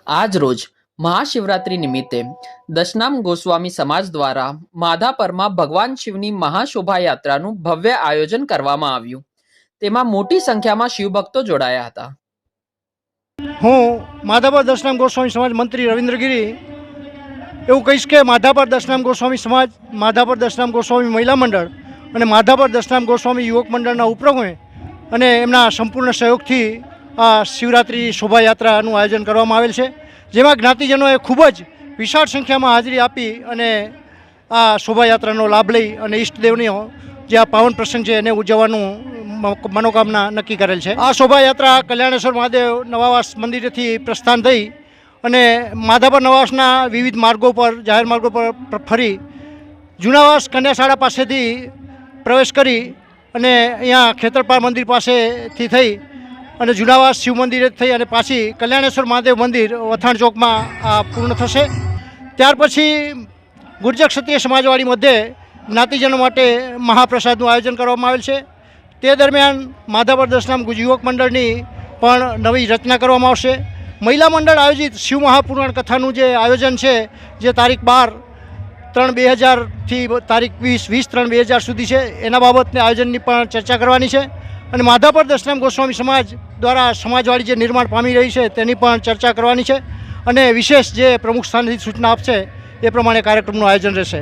આજ રોજ મહાશિવરાત્રિ નિમિત્તે દશનામ ગોસ્વામી સમાજ દ્વારા માધાપરમાં ભગવાન શિવની મહાશોભાયાત્રાનું ભવ્ય આયોજન કરવામાં આવ્યું. તેમાં મોટી સંખ્યામાં શિવભક્તો જોડાયા હતા. હું માધાપર દશનામ ગોસ્વામી સમાજ મંત્રી રવિન્દ્ર ગિરી એવું કહીશ કે માધાપર દશનામ ગોસ્વામી સમાજ, માધાપર દશનામ ગોસ્વામી મહિલા મંડળ અને માધાપર દશનામ ગોસ્વામી યુવક મંડળના ઉપક્રમે અને એમના સંપૂર્ણ સહયોગથી આ શિવરાત્રિ શોભાયાત્રાનું આયોજન કરવામાં આવેલ છે, જેમાં જ્ઞાતિજનોએ ખૂબ જ વિશાળ સંખ્યામાં હાજરી આપી અને આ શોભાયાત્રાનો લાભ લઈ અને ઈષ્ટદેવનો જે આ પાવન પ્રસંગ છે એને ઉજવવાનું મનોકામના નક્કી કરેલ છે. આ શોભાયાત્રા કલ્યાણેશ્વર મહાદેવ નવાવાસ મંદિરેથી પ્રસ્થાન થઈ અને માધાપર નવાસના વિવિધ માર્ગો પર, જાહેર માર્ગો પર ફરી જૂનાવાસ કન્યાશાળા પાસેથી પ્રવેશ કરી અને અહીંયા ખેતરપાળ મંદિર પાસેથી થઈ અને જૂનાવાસ શિવ મંદિરે થઈ અને પાછી કલ્યાણેશ્વર મહાદેવ મંદિર વથાણ ચોકમાં આ પૂર્ણ થશે. ત્યાર પછી ગુર્જર ક્ષત્રિય સમાજવાડી મધ્યે જ્ઞાતિજનો માટે મહાપ્રસાદનું આયોજન કરવામાં આવેલ છે. તે દરમિયાન માધાપર દશનામ યુવક મંડળની પણ નવી રચના કરવામાં આવશે. મહિલા મંડળ આયોજિત શિવ મહાપુરાણ કથાનું જે આયોજન છે, જે તારીખ 12/3/2000થી તારીખ 20/3/2000 સુધી છે, એના બાબતને આયોજનની પણ ચર્ચા કરવાની છે. અને માધાપર દશનામ ગોસ્વામી સમાજ દ્વારા સમાજવાડી જે નિર્માણ પામી રહી છે તેની પણ ચર્ચા કરવાની છે અને વિશેષ જે પ્રમુખ સ્થાનથી સૂચના આપશે એ પ્રમાણે કાર્યક્રમનું આયોજન રહેશે.